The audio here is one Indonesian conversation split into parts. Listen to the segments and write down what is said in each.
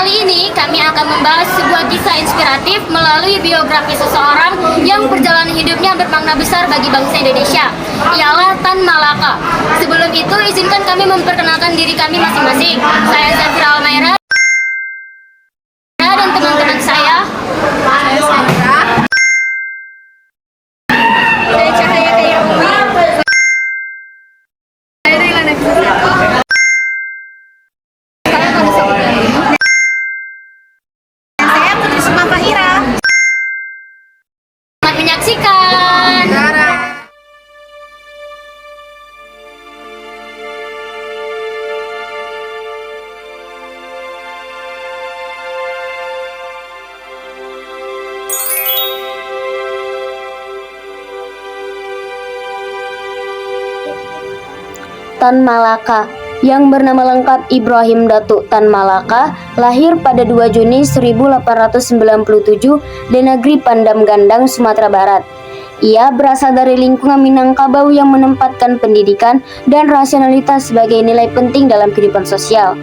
Kali ini kami akan membahas sebuah kisah inspiratif melalui biografi seseorang yang perjalanan hidupnya bermakna besar bagi bangsa Indonesia. Ialah Tan Malaka. Sebelum itu, izinkan kami memperkenalkan diri kami masing-masing. Saya Zafira Almaira dan teman-teman saya. Saya Sandra. Saya Cahaya Kayumi. Saya Rila Nafisa. Saya Marisa Utami. Dan saya Putri Sukma Fahira. Selamat menyaksikan. Tan Malaka, yang bernama lengkap Ibrahim Datuk Tan Malaka, lahir pada 2 Juni 1897 di negeri Pandam Gandang, Sumatera Barat. Ia berasal dari lingkungan Minangkabau yang menempatkan pendidikan dan rasionalitas sebagai nilai penting dalam kehidupan sosial.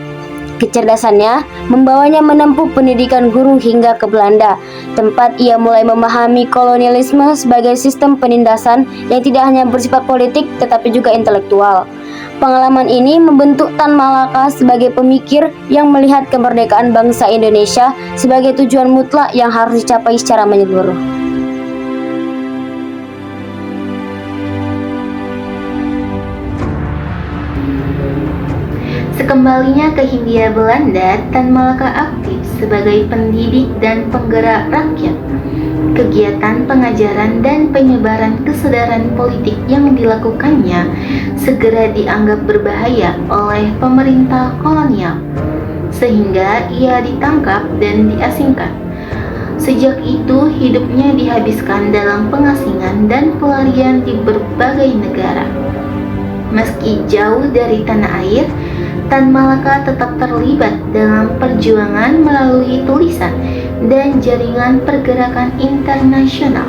Kecerdasannya membawanya menempuh pendidikan guru hingga ke Belanda, tempat ia mulai memahami kolonialisme sebagai sistem penindasan yang tidak hanya bersifat politik tetapi juga intelektual. Pengalaman ini membentuk Tan Malaka sebagai pemikir yang melihat kemerdekaan bangsa Indonesia sebagai tujuan mutlak yang harus dicapai secara menyeluruh. Sekembalinya ke Hindia Belanda, Tan Malaka aktif sebagai pendidik dan penggerak rakyat. Kegiatan pengajaran dan penyebaran kesadaran politik yang dilakukannya segera dianggap berbahaya oleh pemerintah kolonial, sehingga ia ditangkap dan diasingkan. Sejak itu, hidupnya dihabiskan dalam pengasingan dan pelarian di berbagai negara. Meski jauh dari tanah air, Tan Malaka tetap terlibat dalam perjuangan melalui tulisan dan jaringan pergerakan internasional,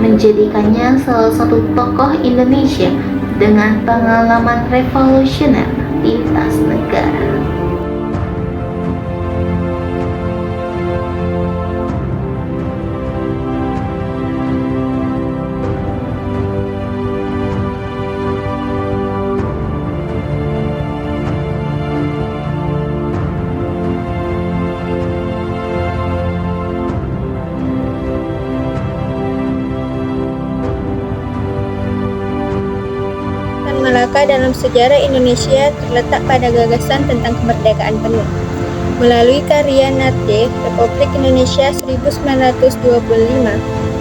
menjadikannya salah satu tokoh Indonesia dengan pengalaman revolusioner lintas negara. Malaka dalam sejarah Indonesia terletak pada gagasan tentang kemerdekaan penuh. Melalui karya Natde, Republik Indonesia 1925,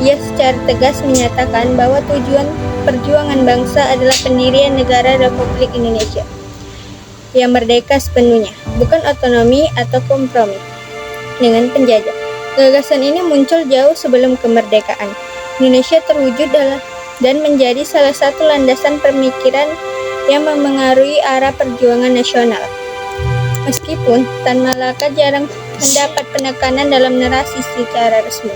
ia secara tegas menyatakan bahwa tujuan perjuangan bangsa adalah pendirian negara Republik Indonesia yang merdeka sepenuhnya, bukan otonomi atau kompromi dengan penjajah. Gagasan ini muncul jauh sebelum kemerdekaan. Indonesia terwujud dan menjadi salah satu landasan pemikiran yang memengaruhi arah perjuangan nasional. Meskipun Tan Malaka jarang mendapat penekanan dalam narasi secara resmi.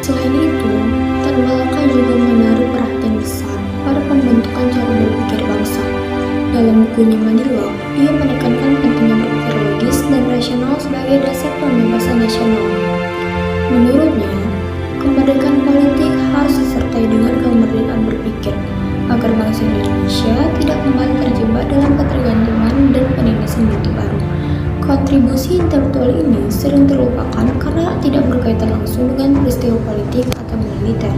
Selain itu, Tan Malaka juga menaruh perhatian besar pada pembentukan cara berpikir bangsa. Dalam bukunya Madilog, ia menekankan pentingnya berpikir logis dan rasional sebagai dasar pembebasan nasional. Menurutnya, kemerdekaan politik harus disertai dengan kemerdekaan berpikir, agar bangsa Indonesia tidak kembali terjebak dalam ketergantungan dan penindasan bentuk baru. Kontribusi intelektual ini sering terlupakan karena tidak berkaitan langsung dengan peristiwa politik atau militer.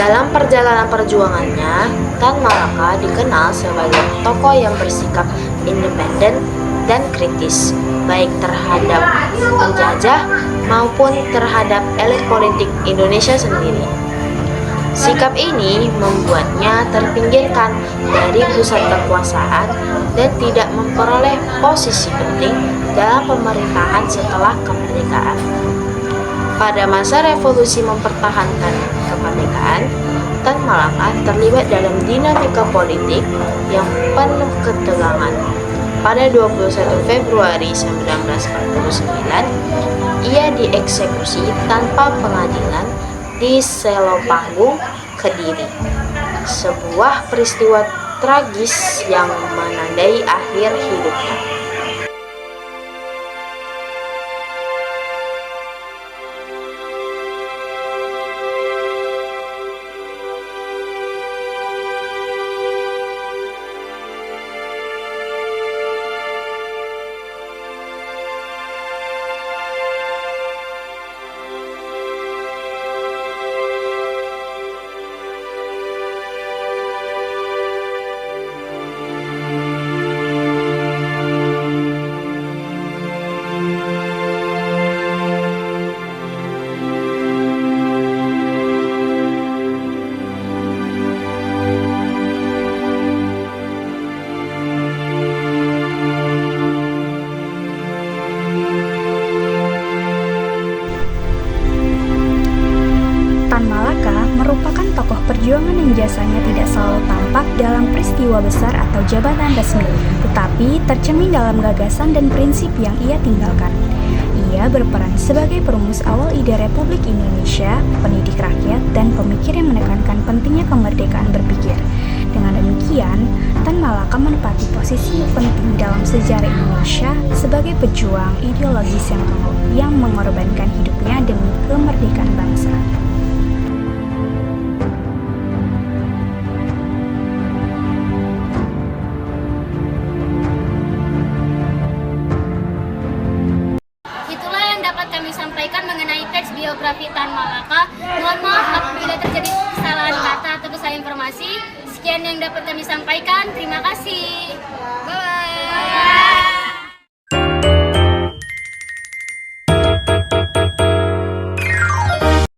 Dalam perjalanan perjuangannya, Tan Malaka dikenal sebagai tokoh yang bersikap independen dan kritis, baik terhadap penjajah maupun terhadap elit politik Indonesia sendiri. Sikap ini membuatnya terpinggirkan dari pusat kekuasaan dan tidak memperoleh posisi penting dalam pemerintahan setelah kemerdekaan. Pada masa revolusi mempertahankan kemerdekaan, Tan Malaka terlibat dalam dinamika politik yang penuh ketegangan. Pada 21 Februari 1949, ia dieksekusi tanpa pengadilan di Selopanggung, Kediri. Sebuah peristiwa tragis yang menandai akhir hidupnya. Tan Malaka merupakan tokoh perjuangan yang jasanya tidak selalu tampak dalam peristiwa besar atau jabatan resmi, tetapi tercermin dalam gagasan dan prinsip yang ia tinggalkan. Ia berperan sebagai perumus awal ide Republik Indonesia, pendidik rakyat, dan pemikir yang menekankan pentingnya kemerdekaan berpikir. Dengan demikian, Tan Malaka menempati posisi penting dalam sejarah Indonesia sebagai pejuang ideologis yang mengorbankan hidupnya demi kemerdekaan bangsa. Itulah yang dapat kami sampaikan mengenai teks biografi Tan Malaka. Mohon maaf apabila terjadi kesalahan kata atau kesalahan informasi. Sekian yang dapat kami sampaikan. Terima kasih. Bye.